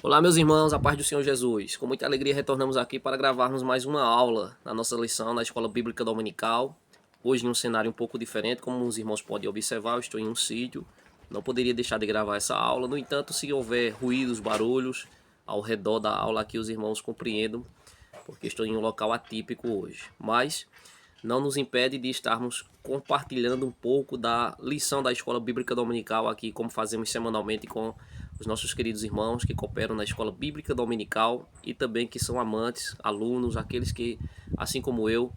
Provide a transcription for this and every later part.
Olá, meus irmãos, a paz do Senhor Jesus. Com muita alegria retornamos aqui para gravarmos mais uma aula na nossa lição na Escola Bíblica Dominical. Hoje em um cenário um pouco diferente, como os irmãos podem observar, eu estou em um sítio. Não poderia deixar de gravar essa aula. No entanto, se houver ruídos, barulhos ao redor da aula aqui, os irmãos compreendam, porque estou em um local atípico hoje. Mas não nos impede de estarmos compartilhando um pouco da lição da Escola Bíblica Dominical aqui, como fazemos semanalmente com os nossos queridos irmãos que cooperam na Escola Bíblica Dominical e também que são amantes, alunos, aqueles que, assim como eu,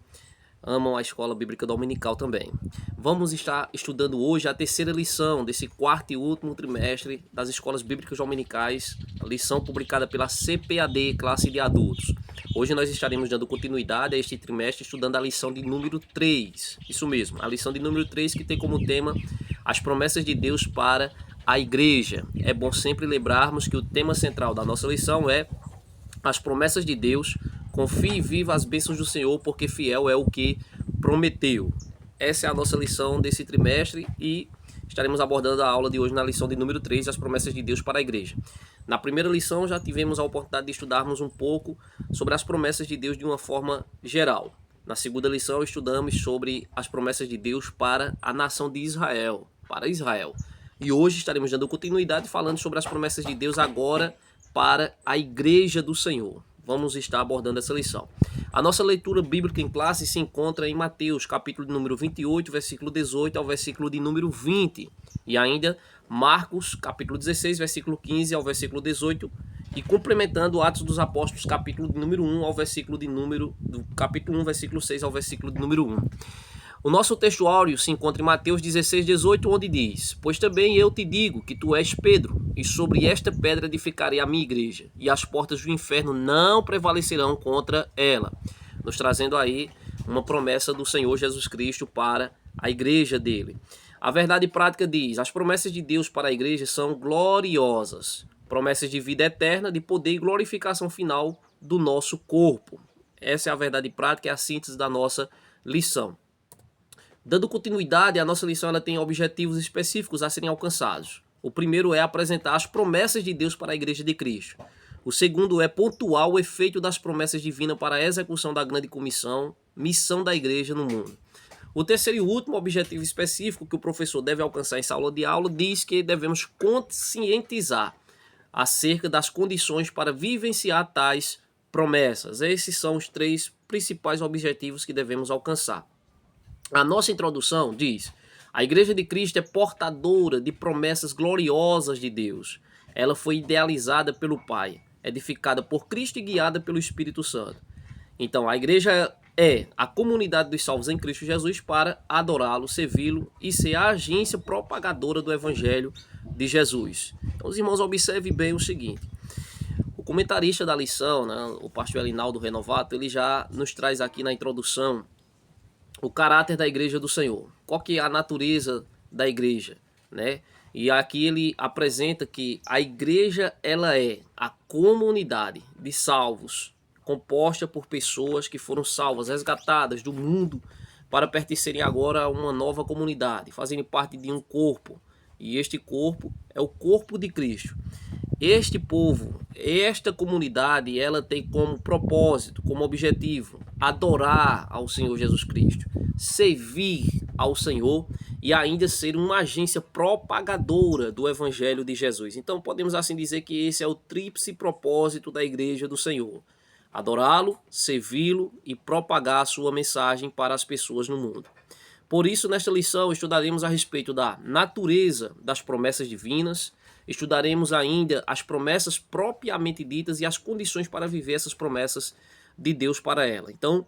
amam a Escola Bíblica Dominical também. Vamos estar estudando hoje a terceira lição desse quarto e último trimestre das Escolas Bíblicas Dominicais, a lição publicada pela CPAD, classe de adultos. Hoje nós estaremos dando continuidade a este trimestre estudando a lição de número 3. Isso mesmo, a lição de número 3 que tem como tema as promessas de Deus para a igreja. É bom sempre lembrarmos que o tema central da nossa lição é as promessas de Deus. Confie e viva as bênçãos do Senhor, porque fiel é o que prometeu. Essa é a nossa lição desse trimestre e estaremos abordando a aula de hoje na lição de número 3, as promessas de Deus para a igreja. Na primeira lição já tivemos a oportunidade de estudarmos um pouco sobre as promessas de Deus de uma forma geral. Na segunda lição estudamos sobre as promessas de Deus para a nação de Israel, para Israel. E hoje estaremos dando continuidade falando sobre as promessas de Deus agora para a igreja do Senhor. Vamos estar abordando essa lição. A nossa leitura bíblica em classe se encontra em Mateus, capítulo de número 28, versículo 18 ao versículo de número 20. E ainda Marcos, capítulo 16, versículo 15 ao versículo 18. E complementando Atos dos Apóstolos, capítulo de número 1 ao versículo de número... do capítulo 1, versículo 6 ao versículo de número 1. O nosso texto áureo se encontra em Mateus 16, 18, onde diz: Pois também eu te digo que tu és Pedro, e sobre esta pedra edificarei a minha igreja, e as portas do inferno não prevalecerão contra ela. Nos trazendo aí uma promessa do Senhor Jesus Cristo para a igreja dele. A verdade prática diz: as promessas de Deus para a igreja são gloriosas. Promessas de vida eterna, de poder e glorificação final do nosso corpo. Essa é a verdade prática, é a síntese da nossa lição. Dando continuidade, a nossa lição ela tem objetivos específicos a serem alcançados. O primeiro é apresentar as promessas de Deus para a igreja de Cristo. O segundo é pontuar o efeito das promessas divinas para a execução da grande comissão, missão da igreja no mundo. O terceiro e último objetivo específico que o professor deve alcançar em sala de aula diz que devemos conscientizar acerca das condições para vivenciar tais promessas. Esses são os três principais objetivos que devemos alcançar. A nossa introdução diz: a Igreja de Cristo é portadora de promessas gloriosas de Deus. Ela foi idealizada pelo Pai, edificada por Cristo e guiada pelo Espírito Santo. Então, a igreja é a comunidade dos salvos em Cristo Jesus para adorá-lo, servi-lo e ser a agência propagadora do Evangelho de Jesus. Então, os irmãos, observem bem o seguinte: o comentarista da lição, né, o pastor Elinaldo Renovato, ele já nos traz aqui na introdução o caráter da igreja do Senhor. Qual que é a natureza da igreja, né? E aqui ele apresenta que a igreja ela é a comunidade de salvos, composta por pessoas que foram salvas, resgatadas do mundo para pertencerem agora a uma nova comunidade, fazerem parte de um corpo. E este corpo é o corpo de Cristo. Este povo, esta comunidade, ela tem como propósito, como objetivo, adorar ao Senhor Jesus Cristo, servir ao Senhor e ainda ser uma agência propagadora do Evangelho de Jesus. Então podemos assim dizer que esse é o tríplice propósito da Igreja do Senhor: adorá-lo, servi-lo e propagar a sua mensagem para as pessoas no mundo. Por isso, nesta lição, estudaremos a respeito da natureza das promessas divinas. Estudaremos ainda as promessas propriamente ditas e as condições para viver essas promessas de Deus para ela. Então,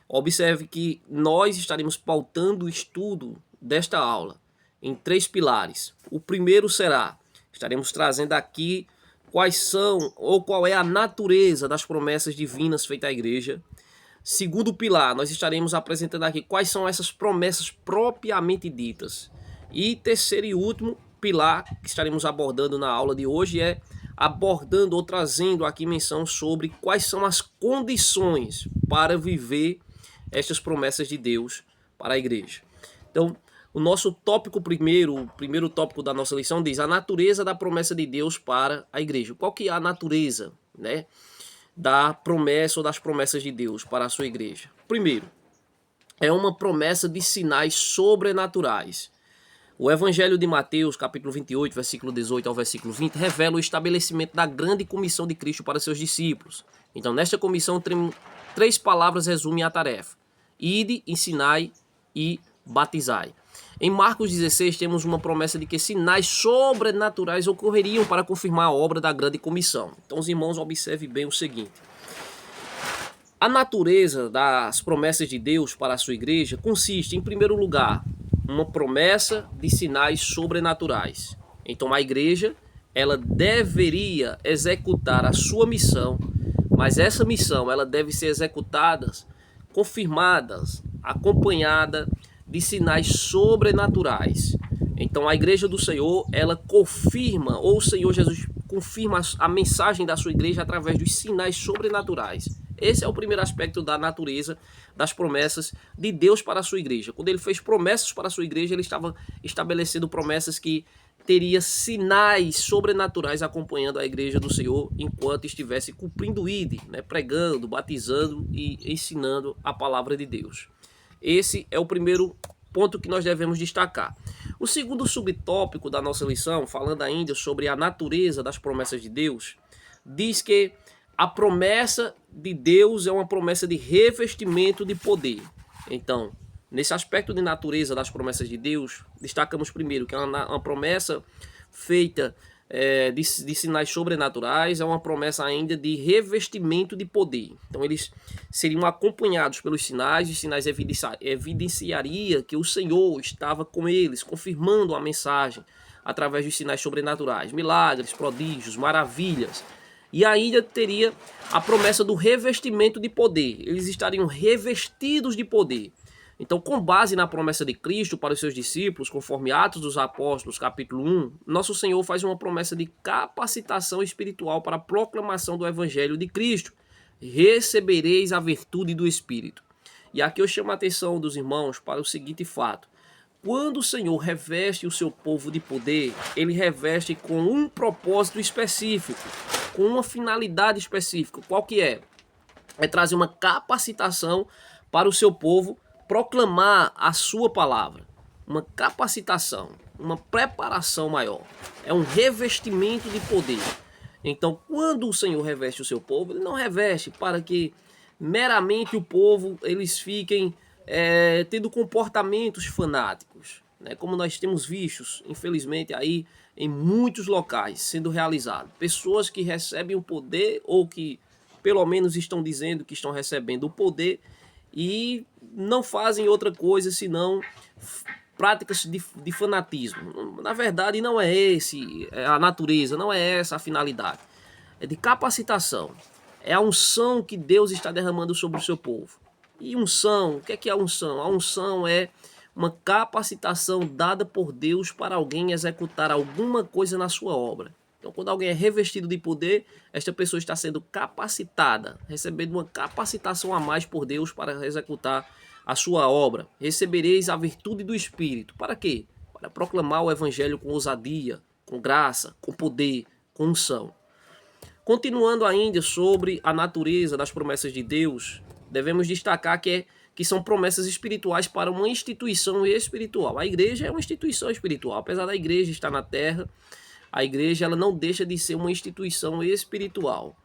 observe que nós estaremos pautando o estudo desta aula em três pilares. O primeiro estaremos trazendo aqui quais são ou qual é a natureza das promessas divinas feitas à igreja. Segundo pilar, nós estaremos apresentando aqui quais são essas promessas propriamente ditas. E terceiro e último pilar que estaremos abordando na aula de hoje é abordando ou trazendo aqui menção sobre quais são as condições para viver estas promessas de Deus para a igreja. Então, O nosso tópico primeiro, o primeiro tópico da nossa lição diz a natureza da promessa de Deus para a igreja. Qual que é a natureza, né, da promessa ou das promessas de Deus para a sua igreja? Primeiro, é uma promessa de sinais sobrenaturais. O Evangelho de Mateus, capítulo 28, versículo 18 ao versículo 20, revela o estabelecimento da grande comissão de Cristo para seus discípulos. Então, nesta comissão, 3 palavras resumem a tarefa: ide, ensinai e batizai. Em Marcos 16, temos uma promessa de que sinais sobrenaturais ocorreriam para confirmar a obra da grande comissão. Então, os irmãos, observem bem o seguinte: a natureza das promessas de Deus para a sua igreja consiste, em primeiro lugar, uma promessa de sinais sobrenaturais. Então a igreja, ela deveria executar a sua missão, mas essa missão ela deve ser executada, confirmadas, acompanhada de sinais sobrenaturais. Então a igreja do Senhor, ela confirma, ou o Senhor Jesus confirma a mensagem da sua igreja através dos sinais sobrenaturais. Esse é o primeiro aspecto da natureza das promessas de Deus para a sua igreja. Quando ele fez promessas para a sua igreja, ele estava estabelecendo promessas que teria sinais sobrenaturais acompanhando a igreja do Senhor enquanto estivesse cumprindo o ide, né, pregando, batizando e ensinando a palavra de Deus. Esse é o primeiro ponto que nós devemos destacar. O segundo subtópico da nossa lição, falando ainda sobre a natureza das promessas de Deus, diz que a promessa de Deus é uma promessa de revestimento de poder. Então, nesse aspecto de natureza das promessas de Deus, destacamos primeiro que é uma promessa feita de sinais sobrenaturais, é uma promessa ainda de revestimento de poder. Então, eles seriam acompanhados pelos sinais, e os sinais evidenciaria que o Senhor estava com eles, confirmando a mensagem através dos sinais sobrenaturais, milagres, prodígios, maravilhas. E ainda teria a promessa do revestimento de poder. Eles estariam revestidos de poder. Então, com base na promessa de Cristo para os seus discípulos, conforme Atos dos Apóstolos, capítulo 1, nosso Senhor faz uma promessa de capacitação espiritual para a proclamação do Evangelho de Cristo. Recebereis a virtude do Espírito. E aqui eu chamo a atenção dos irmãos para o seguinte fato. Quando o Senhor reveste o seu povo de poder, ele reveste com um propósito específico, com uma finalidade específica. Qual que é? É trazer uma capacitação para o seu povo proclamar a sua palavra. Uma capacitação, uma preparação maior. É um revestimento de poder. Então, quando o Senhor reveste o seu povo, ele não reveste para que meramente o povo eles fiquem tendo comportamentos fanáticos, né? Como nós temos visto, infelizmente, aí em muitos locais sendo realizado. Pessoas que recebem o poder ou que pelo menos estão dizendo que estão recebendo o poder e não fazem outra coisa senão práticas de fanatismo. Na verdade, não é esse a natureza, não é essa a finalidade. É de capacitação. É a unção que Deus está derramando sobre o seu povo. E unção, o que é a unção? A unção é uma capacitação dada por Deus para alguém executar alguma coisa na sua obra. Então, quando alguém é revestido de poder, esta pessoa está sendo capacitada, recebendo uma capacitação a mais por Deus para executar a sua obra. Recebereis a virtude do Espírito. Para quê? Para proclamar o Evangelho com ousadia, com graça, com poder, com unção. Continuando ainda sobre a natureza das promessas de Deus, devemos destacar que são promessas espirituais para uma instituição espiritual. A igreja é uma instituição espiritual. Apesar da igreja estar na terra, a igreja ela não deixa de ser uma instituição espiritual.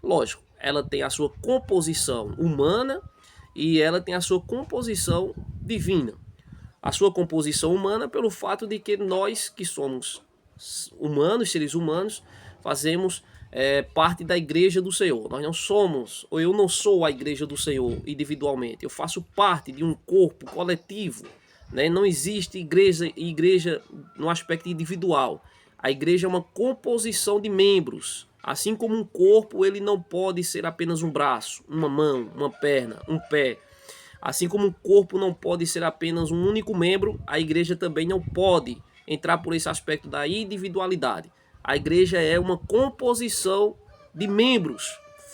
Lógico, ela tem a sua composição humana e ela tem a sua composição divina. A sua composição humana pelo fato de que nós que somos humanos, seres humanos, fazemos parte da igreja do Senhor. Nós não somos, ou eu não sou a igreja do Senhor individualmente. Eu faço parte de um corpo coletivo, né? Não existe igreja no aspecto individual. A igreja é uma composição de membros. Assim como um corpo, ele não pode ser apenas um braço, uma mão, uma perna, um pé. Assim como um corpo não pode ser apenas um único membro, a igreja também não pode entrar por esse aspecto da individualidade. A igreja é uma composição de membros,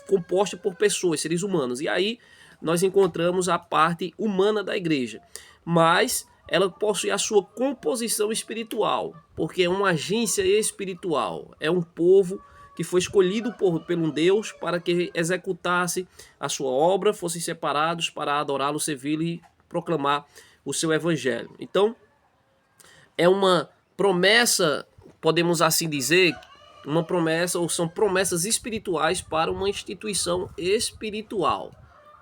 composta por pessoas, seres humanos. E aí nós encontramos a parte humana da igreja. Mas ela possui a sua composição espiritual, porque é uma agência espiritual, é um povo que foi escolhido pelo Deus para que executasse a sua obra, fossem separados para adorá-lo, servi-lo e proclamar o seu evangelho. Então, é uma promessa, podemos assim dizer, uma promessa, ou são promessas espirituais para uma instituição espiritual.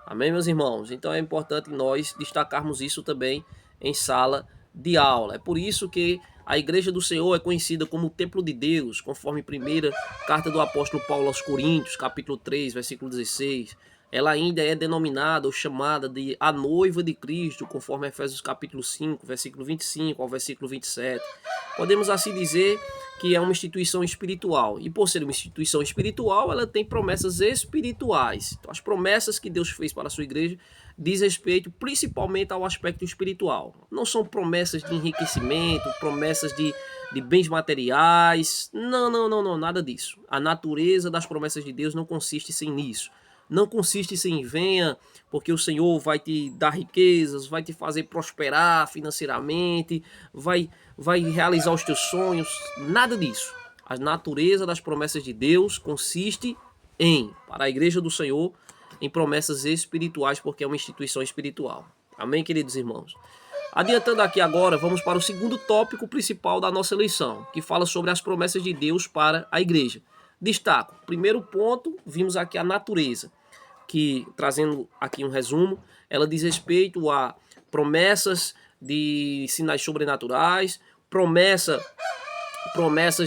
Amém, meus irmãos? Então é importante nós destacarmos isso também em sala de aula. É por isso que a Igreja do Senhor é conhecida como o Templo de Deus, conforme a primeira carta do apóstolo Paulo aos Coríntios, capítulo 3, versículo 16. Ela ainda é denominada ou chamada de a noiva de Cristo, conforme Efésios capítulo 5, versículo 25 ao versículo 27. Podemos assim dizer que é uma instituição espiritual. E por ser uma instituição espiritual, ela tem promessas espirituais. Então, as promessas que Deus fez para a sua igreja diz respeito principalmente ao aspecto espiritual. Não são promessas de enriquecimento, promessas de bens materiais. Não, nada disso. A natureza das promessas de Deus não consiste sem nisso. Não consiste em venha, porque o Senhor vai te dar riquezas, vai te fazer prosperar financeiramente, vai realizar os teus sonhos. Nada disso. A natureza das promessas de Deus consiste para a igreja do Senhor, em promessas espirituais, porque é uma instituição espiritual. Amém, queridos irmãos? Adiantando aqui agora, vamos para o segundo tópico principal da nossa lição, que fala sobre as promessas de Deus para a igreja. Destaco, primeiro ponto, vimos aqui a natureza, que, trazendo aqui um resumo, ela diz respeito a promessas de sinais sobrenaturais, promessas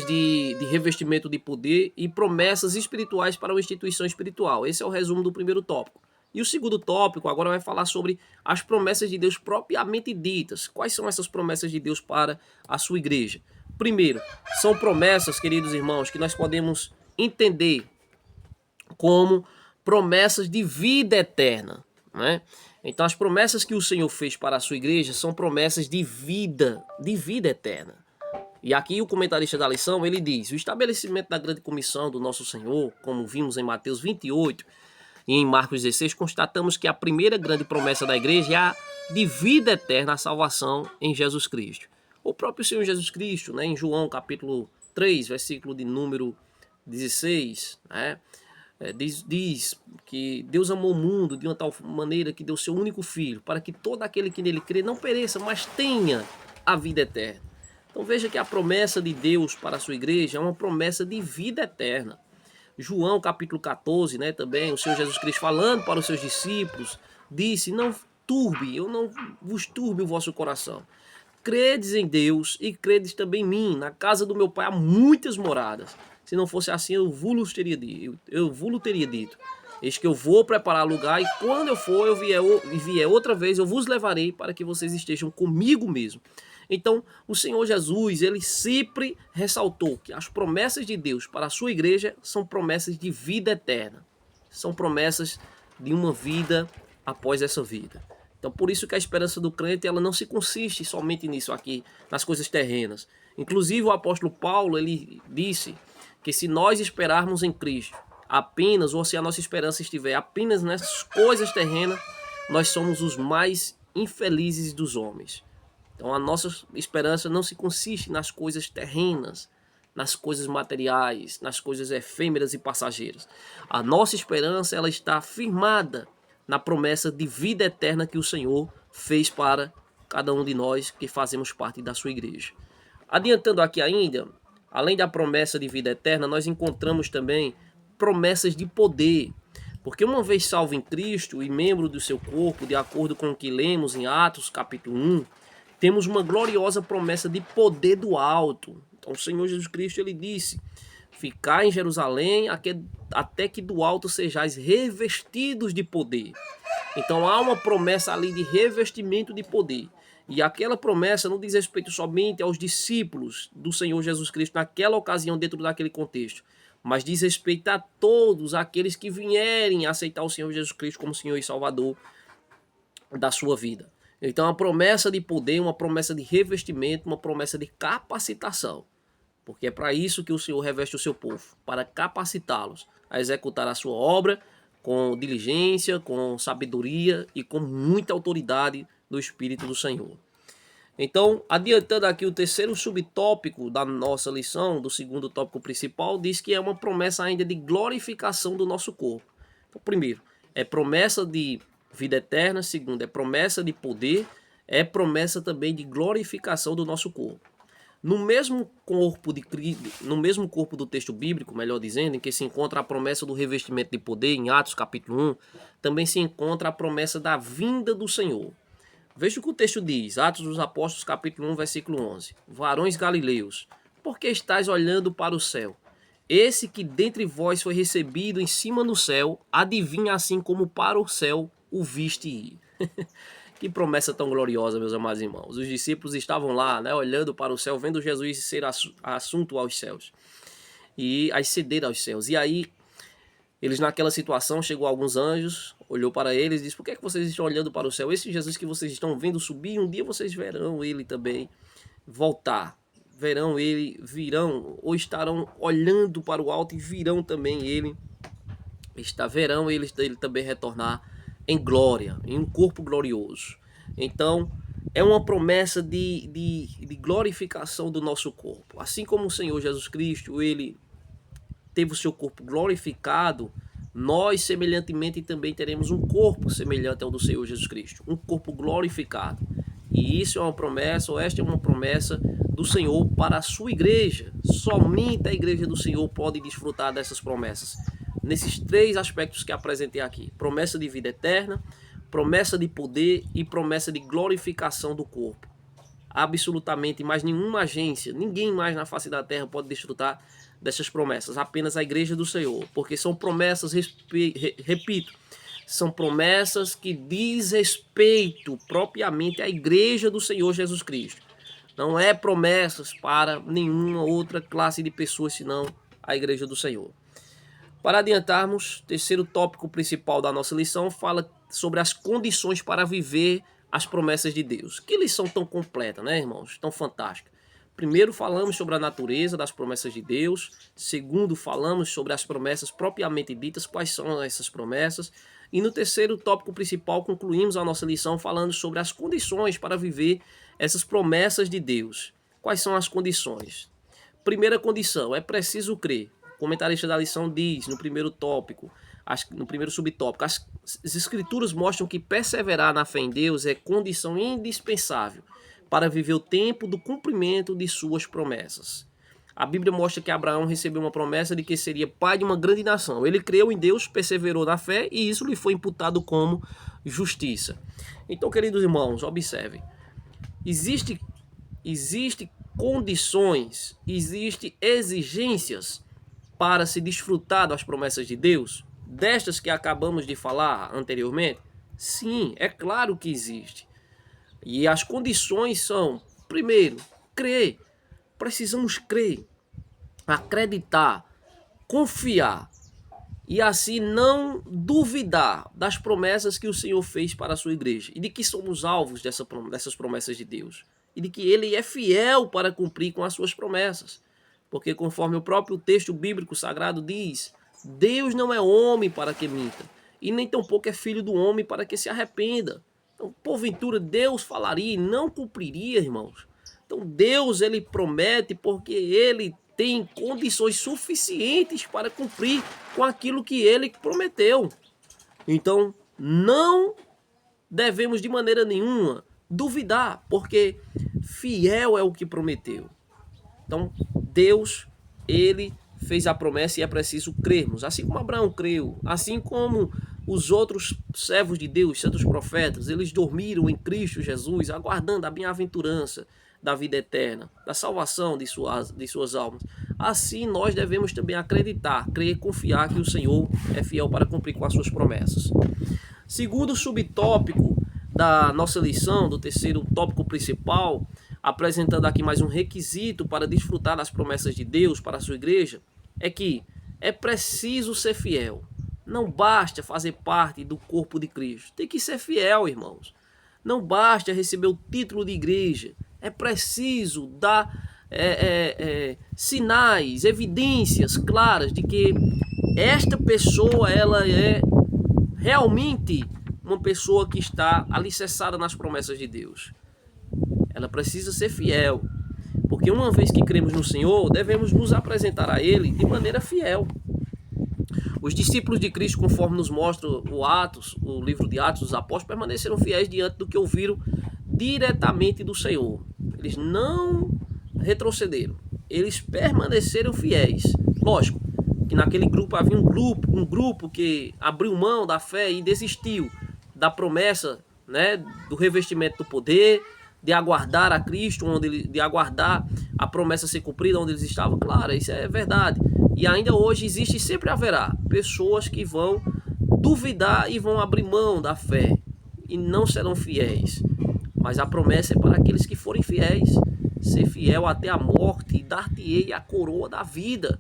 de revestimento de poder e promessas espirituais para uma instituição espiritual. Esse é o resumo do primeiro tópico. E o segundo tópico agora vai falar sobre as promessas de Deus propriamente ditas. Quais são essas promessas de Deus para a sua igreja? Primeiro, são promessas, queridos irmãos, que nós podemos entender como promessas de vida eterna, né? Então, as promessas que o Senhor fez para a sua igreja são promessas de vida eterna. E aqui o comentarista da lição, ele diz: o estabelecimento da grande comissão do nosso Senhor, como vimos em Mateus 28 e em Marcos 16, constatamos que a primeira grande promessa da igreja é a de vida eterna, a salvação em Jesus Cristo. O próprio Senhor Jesus Cristo, né, em João capítulo 3, versículo de número 16, né, diz que Deus amou o mundo de uma tal maneira que deu seu único filho, para que todo aquele que nele crê não pereça, mas tenha a vida eterna. Então veja que a promessa de Deus para a sua igreja é uma promessa de vida eterna. João capítulo 14, né, também, o Senhor Jesus Cristo falando para os seus discípulos, disse: eu não vos turbe o vosso coração. Credes em Deus e credes também em mim. Na casa do meu pai há muitas moradas. Se não fosse assim, eu vos teria dito. Eis que eu vou preparar lugar, e quando eu for, eu vier outra vez, eu vos levarei para que vocês estejam comigo mesmo. Então, o Senhor Jesus, ele sempre ressaltou que as promessas de Deus para a sua igreja são promessas de vida eterna. São promessas de uma vida após essa vida. Então, por isso que a esperança do crente, ela não se consiste somente nisso aqui, nas coisas terrenas. Inclusive, o apóstolo Paulo, ele disse que se nós esperarmos em Cristo apenas, ou se a nossa esperança estiver apenas nessas coisas terrenas, nós somos os mais infelizes dos homens. Então a nossa esperança não se consiste nas coisas terrenas, nas coisas materiais, nas coisas efêmeras e passageiras. A nossa esperança, ela está firmada na promessa de vida eterna que o Senhor fez para cada um de nós que fazemos parte da sua igreja. Adiantando aqui ainda, além da promessa de vida eterna, nós encontramos também promessas de poder. Porque uma vez salvo em Cristo e membro do seu corpo, de acordo com o que lemos em Atos capítulo 1, temos uma gloriosa promessa de poder do alto. Então o Senhor Jesus Cristo, ele disse: ficai em Jerusalém até que do alto sejais revestidos de poder. Então há uma promessa ali de revestimento de poder. E aquela promessa não diz respeito somente aos discípulos do Senhor Jesus Cristo naquela ocasião, dentro daquele contexto, mas diz respeito a todos aqueles que vierem aceitar o Senhor Jesus Cristo como Senhor e Salvador da sua vida. Então a promessa de poder, uma promessa de revestimento, uma promessa de capacitação. Porque é para isso que o Senhor reveste o seu povo, para capacitá-los a executar a sua obra com diligência, com sabedoria e com muita autoridade do Espírito do Senhor. Então, adiantando aqui o terceiro subtópico da nossa lição, do segundo tópico principal, diz que é uma promessa ainda de glorificação do nosso corpo. Então, primeiro, é promessa de vida eterna. Segundo, é promessa de poder. É promessa também de glorificação do nosso corpo. No mesmo corpo do texto bíblico, melhor dizendo, em que se encontra a promessa do revestimento de poder, em Atos capítulo 1, também se encontra a promessa da vinda do Senhor. Veja o que o texto diz, Atos dos Apóstolos capítulo 1, versículo 11. Varões galileus, por que estáis olhando para o céu? Esse que dentre vós foi recebido em cima no céu, adivinha assim como para o céu o viste ir. Que promessa tão gloriosa, meus amados irmãos. Os discípulos estavam lá, né, olhando para o céu, vendo Jesus ser assunto aos céus. E ascender aos céus. E aí, eles naquela situação, chegou alguns anjos, olhou para eles e disse: por que é que vocês estão olhando para o céu? Esse Jesus que vocês estão vendo subir, um dia vocês verão ele também voltar. Verão ele, virão, ou estarão olhando para o alto e virão também ele. Verão ele também retornar em glória, em um corpo glorioso. Então, é uma promessa de glorificação do nosso corpo. Assim como o Senhor Jesus Cristo, ele teve o seu corpo glorificado, nós semelhantemente também teremos um corpo semelhante ao do Senhor Jesus Cristo, um corpo glorificado. E isso é uma promessa, ou esta é uma promessa do Senhor para a sua igreja. Somente a igreja do Senhor pode desfrutar dessas promessas. Nesses três aspectos que apresentei aqui: promessa de vida eterna, promessa de poder e promessa de glorificação do corpo. Absolutamente mais nenhuma agência, ninguém mais na face da terra pode desfrutar dessas promessas, apenas a igreja do Senhor, porque são promessas, repito, são promessas que diz respeito propriamente à igreja do Senhor Jesus Cristo. Não é promessas para nenhuma outra classe de pessoas, senão a igreja do Senhor. Para adiantarmos, terceiro tópico principal da nossa lição fala sobre as condições para viver as promessas de Deus. Que lição tão completa, né, irmãos? Tão fantástica. Primeiro, falamos sobre a natureza das promessas de Deus. Segundo, falamos sobre as promessas propriamente ditas, quais são essas promessas. E no terceiro tópico principal, concluímos a nossa lição falando sobre as condições para viver essas promessas de Deus. Quais são as condições? Primeira condição, é preciso crer. O comentarista da lição diz, no primeiro tópico, no primeiro subtópico, as escrituras mostram que perseverar na fé em Deus é condição indispensável para viver o tempo do cumprimento de suas promessas. A Bíblia mostra que Abraão recebeu uma promessa de que seria pai de uma grande nação. Ele creu em Deus, perseverou na fé e isso lhe foi imputado como justiça. Então, queridos irmãos, observem. Existe condições, existe exigências para se desfrutar das promessas de Deus, destas que acabamos de falar anteriormente? Sim, é claro que existe. E as condições são, primeiro, crer. Precisamos crer, acreditar, confiar e assim não duvidar das promessas que o Senhor fez para a sua igreja e de que somos alvos dessas promessas de Deus e de que Ele é fiel para cumprir com as suas promessas. Porque conforme o próprio texto bíblico sagrado diz, Deus não é homem para que minta e nem tampouco é filho do homem para que se arrependa. Então, porventura, Deus falaria e não cumpriria, irmãos. Então, Deus, ele promete porque ele tem condições suficientes para cumprir com aquilo que ele prometeu. Então, não devemos de maneira nenhuma duvidar, porque fiel é o que prometeu. Então, Deus, ele fez a promessa e é preciso crermos. Assim como Abraão creu, assim como os outros servos de Deus, santos profetas, eles dormiram em Cristo Jesus, aguardando a bem-aventurança da vida eterna, da salvação de suas almas. Assim nós devemos também acreditar, crer, confiar que o Senhor é fiel para cumprir com as suas promessas. Segundo subtópico da nossa lição, do terceiro tópico principal, apresentando aqui mais um requisito para desfrutar das promessas de Deus para a sua igreja, é que é preciso ser fiel. Não basta fazer parte do corpo de Cristo. Tem que ser fiel, irmãos. Não basta receber o título de igreja. É preciso dar sinais, evidências claras de que esta pessoa ela é realmente uma pessoa que está alicerçada nas promessas de Deus. ela precisa ser fiel. Porque uma vez que cremos no Senhor, devemos nos apresentar a Ele de maneira fiel. Os discípulos de Cristo, conforme nos mostra o livro de Atos dos Apóstolos, permaneceram fiéis diante do que ouviram diretamente do Senhor. Eles não retrocederam. Eles permaneceram fiéis. Lógico que naquele grupo havia um grupo que abriu mão da fé e desistiu da promessa, né, do revestimento do poder, de aguardar a Cristo, de aguardar a promessa ser cumprida onde eles estavam. Claro, isso é verdade. E ainda hoje existe e sempre haverá pessoas que vão duvidar e vão abrir mão da fé e não serão fiéis. Mas a promessa é para aqueles que forem fiéis. Ser fiel até a morte e dar-te-ei a coroa da vida.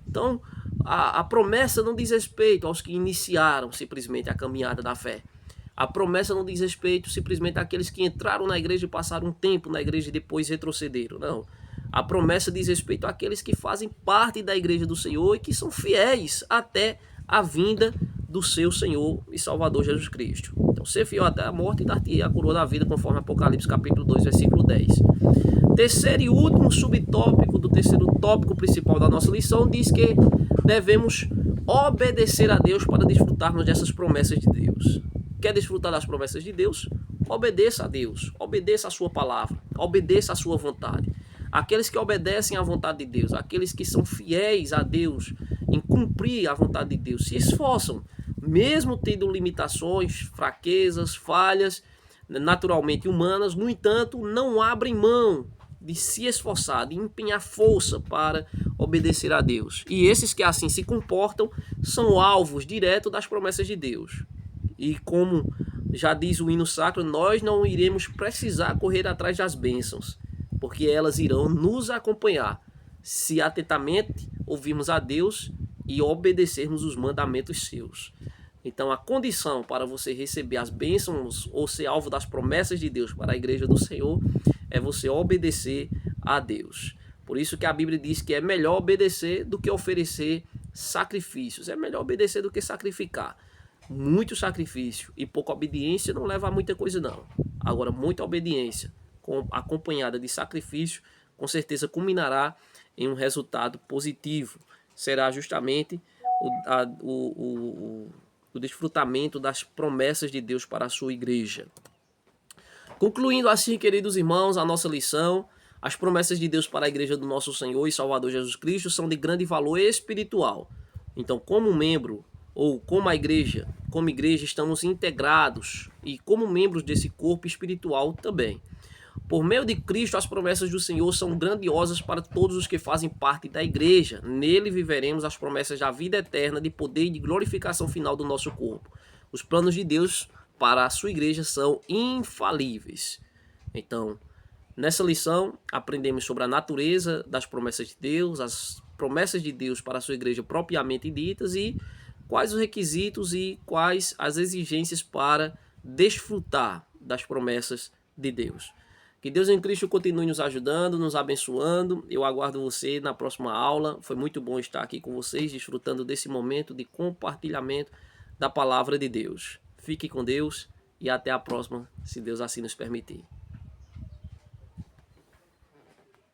Então, a promessa não diz respeito aos que iniciaram simplesmente a caminhada da fé. A promessa não diz respeito simplesmente àqueles que entraram na igreja e passaram um tempo na igreja e depois retrocederam. Não. A promessa diz respeito àqueles que fazem parte da igreja do Senhor e que são fiéis até a vinda do seu Senhor e Salvador Jesus Cristo. Então, ser fiel até a morte e dar-te a coroa da vida, conforme Apocalipse capítulo 2, versículo 10. Terceiro e último subtópico do terceiro tópico principal da nossa lição diz que devemos obedecer a Deus para desfrutarmos dessas promessas de Deus. Quer desfrutar das promessas de Deus? Obedeça a Deus, obedeça a sua palavra, obedeça a sua vontade. Aqueles que obedecem à vontade de Deus, aqueles que são fiéis a Deus em cumprir a vontade de Deus, se esforçam, mesmo tendo limitações, fraquezas, falhas, naturalmente humanas, no entanto, não abrem mão de se esforçar, de empenhar força para obedecer a Deus. E esses que assim se comportam são alvos diretos das promessas de Deus. E como já diz o hino sacro, nós não iremos precisar correr atrás das bênçãos, porque elas irão nos acompanhar, se atentamente ouvirmos a Deus e obedecermos os mandamentos seus. Então a condição para você receber as bênçãos ou ser alvo das promessas de Deus para a igreja do Senhor é você obedecer a Deus. Por isso que a Bíblia diz que é melhor obedecer do que oferecer sacrifícios. É melhor obedecer do que sacrificar. Muito sacrifício e pouca obediência não leva a muita coisa não. Agora, muita obediência acompanhada de sacrifício, com certeza culminará em um resultado positivo. Será justamente o desfrutamento das promessas de Deus para a sua igreja. Concluindo assim, queridos irmãos, a nossa lição, as promessas de Deus para a igreja do nosso Senhor e Salvador Jesus Cristo são de grande valor espiritual. Então, como membro ou como igreja, estamos integrados e como membros desse corpo espiritual também. Por meio de Cristo, as promessas do Senhor são grandiosas para todos os que fazem parte da igreja. Nele viveremos as promessas da vida eterna, de poder e de glorificação final do nosso corpo. Os planos de Deus para a sua igreja são infalíveis. Então, nessa lição, aprendemos sobre a natureza das promessas de Deus, as promessas de Deus para a sua igreja propriamente ditas e quais os requisitos e quais as exigências para desfrutar das promessas de Deus. Que Deus em Cristo continue nos ajudando, nos abençoando. Eu aguardo você na próxima aula. Foi muito bom estar aqui com vocês, desfrutando desse momento de compartilhamento da palavra de Deus. Fique com Deus e até a próxima, se Deus assim nos permitir.